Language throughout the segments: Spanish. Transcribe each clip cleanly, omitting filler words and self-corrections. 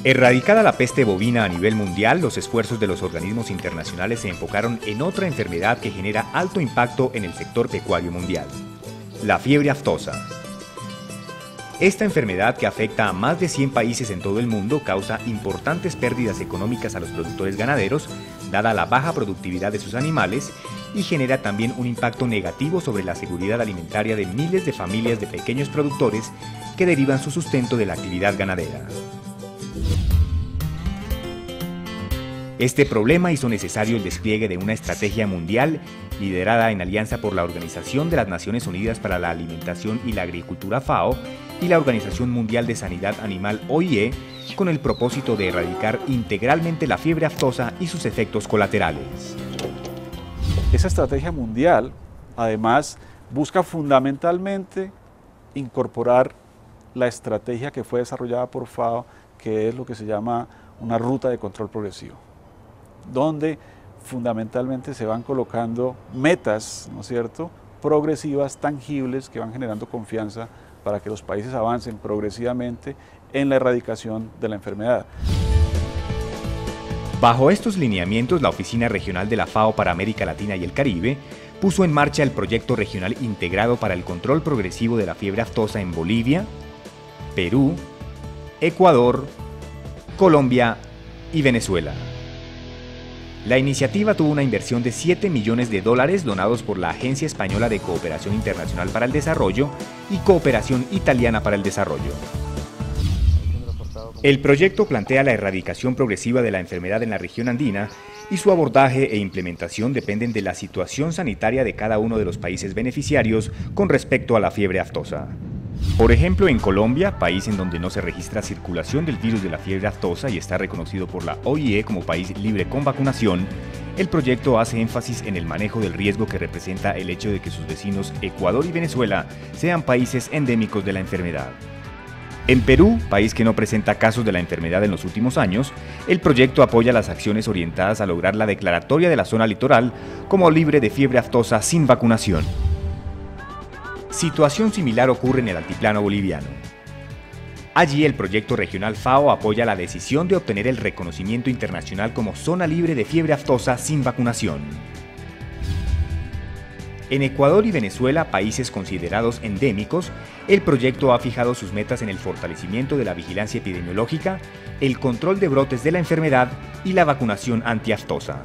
Erradicada la peste bovina a nivel mundial, los esfuerzos de los organismos internacionales se enfocaron en otra enfermedad que genera alto impacto en el sector pecuario mundial: la fiebre aftosa. Esta enfermedad, que afecta a más de 100 países en todo el mundo, causa importantes pérdidas económicas a los productores ganaderos, dada la baja productividad de sus animales, y genera también un impacto negativo sobre la seguridad alimentaria de miles de familias de pequeños productores que derivan su sustento de la actividad ganadera. Este problema hizo necesario el despliegue de una estrategia mundial liderada en alianza por la Organización de las Naciones Unidas para la Alimentación y la Agricultura FAO y la Organización Mundial de Sanidad Animal OIE, con el propósito de erradicar integralmente la fiebre aftosa y sus efectos colaterales. Esa estrategia mundial, además, busca fundamentalmente incorporar la estrategia que fue desarrollada por FAO, que es lo que se llama una ruta de control progresivo, donde fundamentalmente se van colocando metas, ¿no es cierto?, progresivas, tangibles, que van generando confianza para que los países avancen progresivamente en la erradicación de la enfermedad. Bajo estos lineamientos, la Oficina Regional de la FAO para América Latina y el Caribe puso en marcha el Proyecto Regional Integrado para el Control Progresivo de la Fiebre Aftosa en Bolivia, Perú, Ecuador, Colombia y Venezuela. La iniciativa tuvo una inversión de $7 millones donados por la Agencia Española de Cooperación Internacional para el Desarrollo y Cooperación Italiana para el Desarrollo. El proyecto plantea la erradicación progresiva de la enfermedad en la región andina, y su abordaje e implementación dependen de la situación sanitaria de cada uno de los países beneficiarios con respecto a la fiebre aftosa. Por ejemplo, en Colombia, país en donde no se registra circulación del virus de la fiebre aftosa y está reconocido por la OIE como país libre con vacunación, el proyecto hace énfasis en el manejo del riesgo que representa el hecho de que sus vecinos Ecuador y Venezuela sean países endémicos de la enfermedad. En Perú, país que no presenta casos de la enfermedad en los últimos años, el proyecto apoya las acciones orientadas a lograr la declaratoria de la zona litoral como libre de fiebre aftosa sin vacunación. Situación similar ocurre en el altiplano boliviano. Allí el proyecto regional FAO apoya la decisión de obtener el reconocimiento internacional como zona libre de fiebre aftosa sin vacunación. En Ecuador y Venezuela, países considerados endémicos, el proyecto ha fijado sus metas en el fortalecimiento de la vigilancia epidemiológica, el control de brotes de la enfermedad y la vacunación antiaftosa.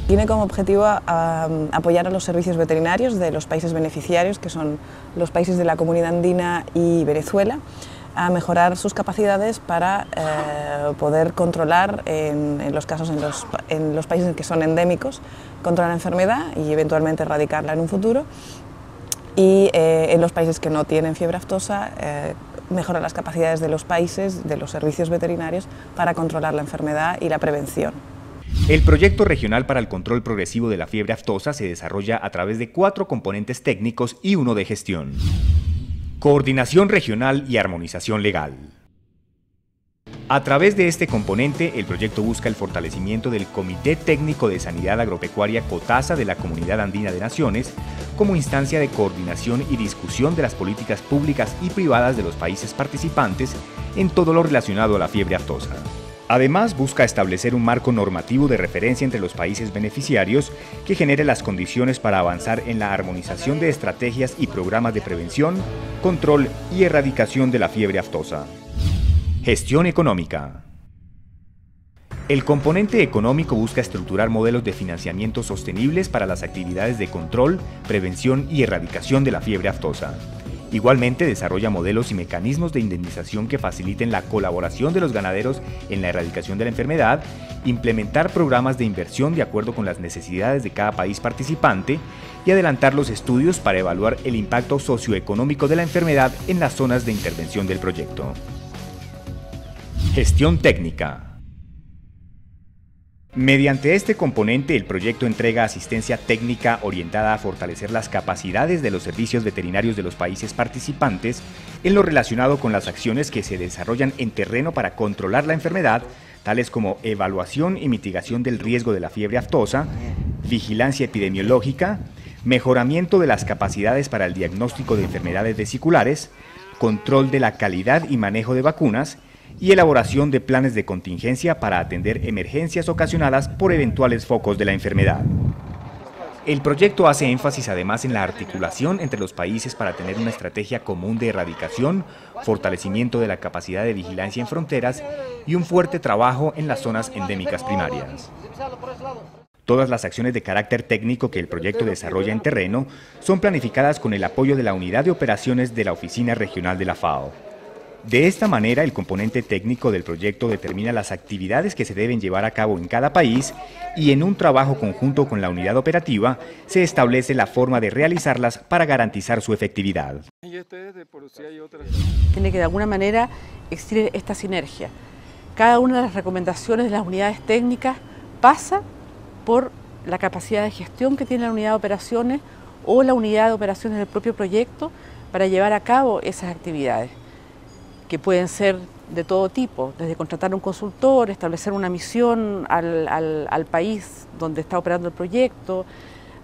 Tiene como objetivo apoyar a los servicios veterinarios de los países beneficiarios, que son los países de la Comunidad Andina y Venezuela, a mejorar sus capacidades para poder controlar en los casos en los países que son endémicos, controlar la enfermedad y eventualmente erradicarla en un futuro, y en los países que no tienen fiebre aftosa, mejorar las capacidades de los países, de los servicios veterinarios, para controlar la enfermedad y la prevención. El Proyecto Regional para el Control Progresivo de la Fiebre Aftosa se desarrolla a través de 4 componentes técnicos y 1 de gestión: coordinación regional y armonización legal. A través de este componente, el proyecto busca el fortalecimiento del Comité Técnico de Sanidad Agropecuaria COTASA de la Comunidad Andina de Naciones como instancia de coordinación y discusión de las políticas públicas y privadas de los países participantes en todo lo relacionado a la fiebre aftosa. Además, busca establecer un marco normativo de referencia entre los países beneficiarios que genere las condiciones para avanzar en la armonización de estrategias y programas de prevención, control y erradicación de la fiebre aftosa. Gestión económica. El componente económico busca estructurar modelos de financiamiento sostenibles para las actividades de control, prevención y erradicación de la fiebre aftosa. Igualmente, desarrolla modelos y mecanismos de indemnización que faciliten la colaboración de los ganaderos en la erradicación de la enfermedad, implementar programas de inversión de acuerdo con las necesidades de cada país participante y adelantar los estudios para evaluar el impacto socioeconómico de la enfermedad en las zonas de intervención del proyecto. Gestión técnica. Mediante este componente, el proyecto entrega asistencia técnica orientada a fortalecer las capacidades de los servicios veterinarios de los países participantes en lo relacionado con las acciones que se desarrollan en terreno para controlar la enfermedad, tales como evaluación y mitigación del riesgo de la fiebre aftosa, vigilancia epidemiológica, mejoramiento de las capacidades para el diagnóstico de enfermedades vesiculares, control de la calidad y manejo de vacunas y elaboración de planes de contingencia para atender emergencias ocasionadas por eventuales focos de la enfermedad. El proyecto hace énfasis además en la articulación entre los países para tener una estrategia común de erradicación, fortalecimiento de la capacidad de vigilancia en fronteras y un fuerte trabajo en las zonas endémicas primarias. Todas las acciones de carácter técnico que el proyecto desarrolla en terreno son planificadas con el apoyo de la Unidad de Operaciones de la Oficina Regional de la FAO. De esta manera, el componente técnico del proyecto determina las actividades que se deben llevar a cabo en cada país y en un trabajo conjunto con la unidad operativa se establece la forma de realizarlas para garantizar su efectividad. Tiene que de alguna manera existir esta sinergia. Cada una de las recomendaciones de las unidades técnicas pasa por la capacidad de gestión que tiene la unidad de operaciones o la unidad de operaciones del propio proyecto para llevar a cabo esas actividades, que pueden ser de todo tipo, desde contratar un consultor, establecer una misión al país donde está operando el proyecto,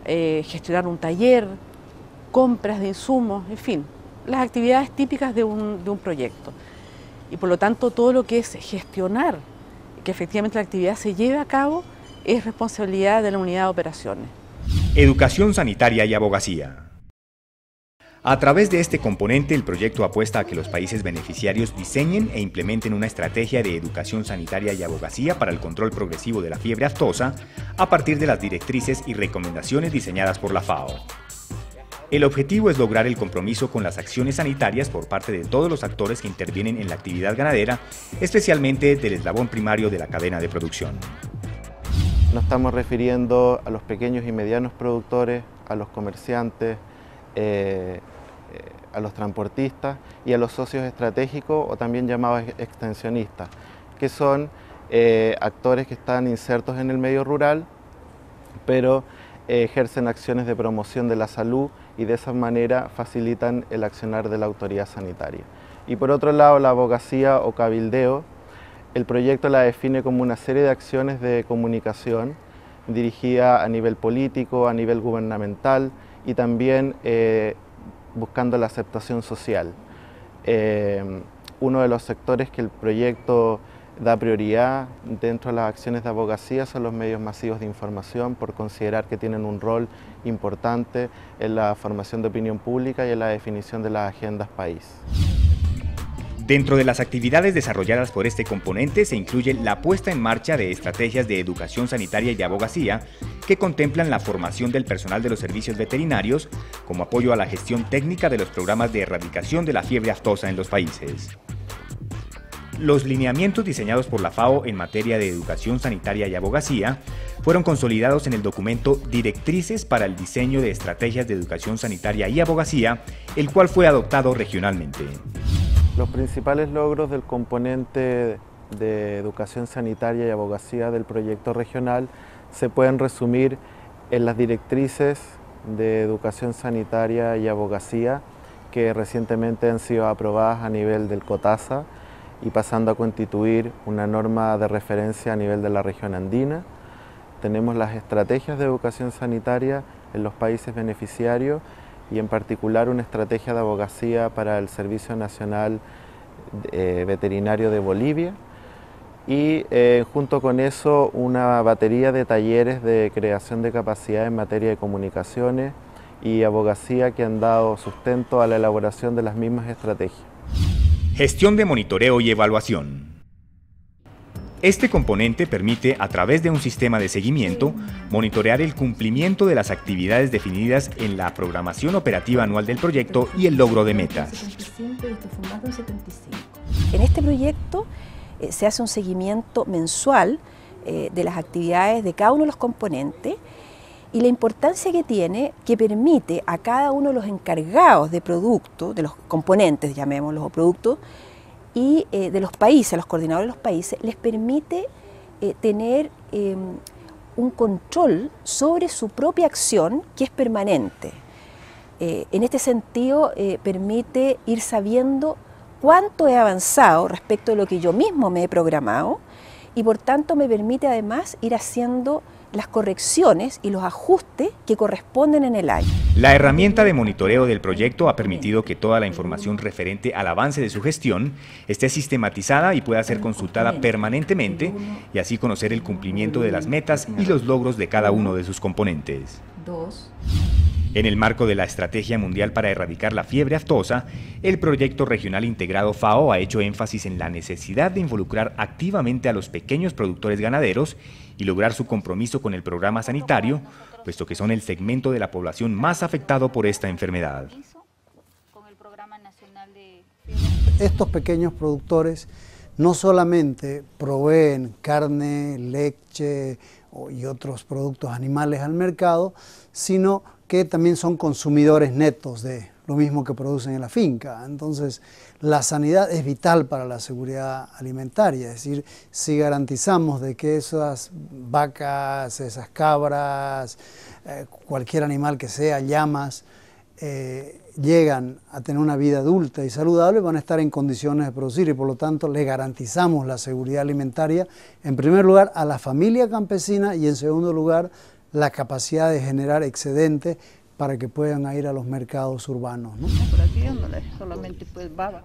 gestionar un taller, compras de insumos, en fin, las actividades típicas de un proyecto. Y por lo tanto todo lo que es gestionar que efectivamente la actividad se lleve a cabo es responsabilidad de la unidad de operaciones. Educación sanitaria y abogacía. A través de este componente, el proyecto apuesta a que los países beneficiarios diseñen e implementen una estrategia de educación sanitaria y abogacía para el control progresivo de la fiebre aftosa a partir de las directrices y recomendaciones diseñadas por la FAO. El objetivo es lograr el compromiso con las acciones sanitarias por parte de todos los actores que intervienen en la actividad ganadera, especialmente del eslabón primario de la cadena de producción. Nos estamos refiriendo a los pequeños y medianos productores, a los comerciantes, a los transportistas y a los socios estratégicos o también llamados extensionistas, que son actores que están insertos en el medio rural, pero ejercen acciones de promoción de la salud y de esa manera facilitan el accionar de la autoridad sanitaria. Y por otro lado, la abogacía o cabildeo, el proyecto la define como una serie de acciones de comunicación dirigida a nivel político, a nivel gubernamental y también buscando la aceptación social. Uno de los sectores que el proyecto da prioridad dentro de las acciones de abogacía son los medios masivos de información, por considerar que tienen un rol importante en la formación de opinión pública y en la definición de las agendas país. Dentro de las actividades desarrolladas por este componente se incluye la puesta en marcha de estrategias de educación sanitaria y abogacía que contemplan la formación del personal de los servicios veterinarios como apoyo a la gestión técnica de los programas de erradicación de la fiebre aftosa en los países. Los lineamientos diseñados por la FAO en materia de educación sanitaria y abogacía fueron consolidados en el documento Directrices para el diseño de estrategias de educación sanitaria y abogacía, el cual fue adoptado regionalmente. Los principales logros del componente de educación sanitaria y abogacía del proyecto regional se pueden resumir en las directrices de educación sanitaria y abogacía que recientemente han sido aprobadas a nivel del COTASA y pasando a constituir una norma de referencia a nivel de la región andina. Tenemos las estrategias de educación sanitaria en los países beneficiarios y en particular una estrategia de abogacía para el Servicio Nacional Veterinario de Bolivia y junto con eso una batería de talleres de creación de capacidad en materia de comunicaciones y abogacía que han dado sustento a la elaboración de las mismas estrategias. Gestión de monitoreo y evaluación. Este componente permite, a través de un sistema de seguimiento, monitorear el cumplimiento de las actividades definidas en la programación operativa anual del proyecto y el logro de metas. En este proyecto se hace un seguimiento mensual de las actividades de cada uno de los componentes y la importancia que tiene, que permite a cada uno de los encargados de productos, de los componentes, llamémoslos, o productos, y de los países, los coordinadores de los países, les permite tener un control sobre su propia acción que es permanente. En este sentido, permite ir sabiendo cuánto he avanzado respecto de lo que yo mismo me he programado y por tanto me permite además ir haciendo las correcciones y los ajustes que corresponden en el año. La herramienta de monitoreo del proyecto ha permitido que toda la información referente al avance de su gestión esté sistematizada y pueda ser consultada permanentemente y así conocer el cumplimiento de las metas y los logros de cada uno de sus componentes. En el marco de la Estrategia Mundial para Erradicar la Fiebre Aftosa, el Proyecto Regional Integrado FAO ha hecho énfasis en la necesidad de involucrar activamente a los pequeños productores ganaderos y lograr su compromiso con el programa sanitario, puesto que son el segmento de la población más afectado por esta enfermedad. Estos pequeños productores no solamente proveen carne, leche y otros productos animales al mercado, sino que también son consumidores netos de lo mismo que producen en la finca. Entonces, la sanidad es vital para la seguridad alimentaria, es decir, si garantizamos de que esas vacas, esas cabras, cualquier animal que sea, llamas, llegan a tener una vida adulta y saludable, van a estar en condiciones de producir y por lo tanto le garantizamos la seguridad alimentaria, en primer lugar a la familia campesina y en segundo lugar la capacidad de generar excedentes para que puedan ir a los mercados urbanos, ¿no?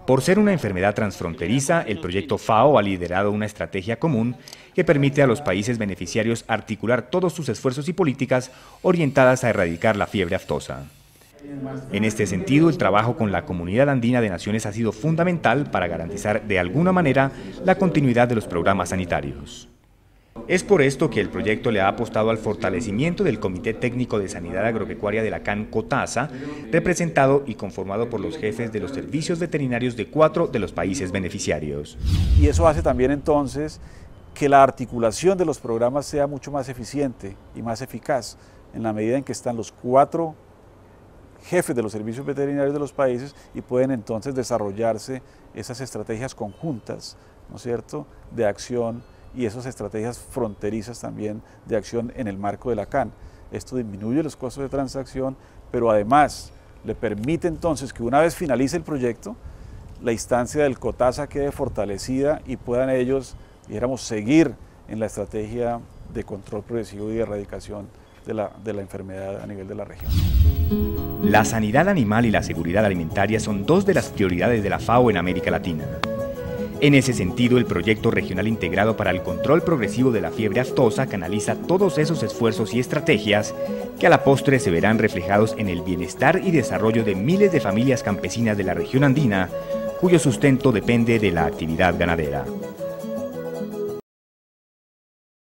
Por ser una enfermedad transfronteriza, el proyecto FAO ha liderado una estrategia común que permite a los países beneficiarios articular todos sus esfuerzos y políticas orientadas a erradicar la fiebre aftosa. En este sentido, el trabajo con la Comunidad Andina de Naciones ha sido fundamental para garantizar de alguna manera la continuidad de los programas sanitarios. Es por esto que el proyecto le ha apostado al fortalecimiento del Comité Técnico de Sanidad Agropecuaria de la CAN COTASA, representado y conformado por los jefes de los servicios veterinarios de 4 de los países beneficiarios. Y eso hace también entonces que la articulación de los programas sea mucho más eficiente y más eficaz, en la medida en que están los 4 jefes de los servicios veterinarios de los países y pueden entonces desarrollarse esas estrategias conjuntas, ¿no es cierto?, de acción y esas estrategias fronterizas también de acción en el marco de la CAN. Esto disminuye los costos de transacción, pero además le permite entonces que una vez finalice el proyecto, la instancia del COTASA quede fortalecida y puedan ellos, dijéramos, seguir en la estrategia de control progresivo y de erradicación de la enfermedad a nivel de la región. La sanidad animal y la seguridad alimentaria son 2 de las prioridades de la FAO en América Latina. En ese sentido, el Proyecto Regional Integrado para el Control Progresivo de la Fiebre Aftosa canaliza todos esos esfuerzos y estrategias que a la postre se verán reflejados en el bienestar y desarrollo de miles de familias campesinas de la región andina, cuyo sustento depende de la actividad ganadera.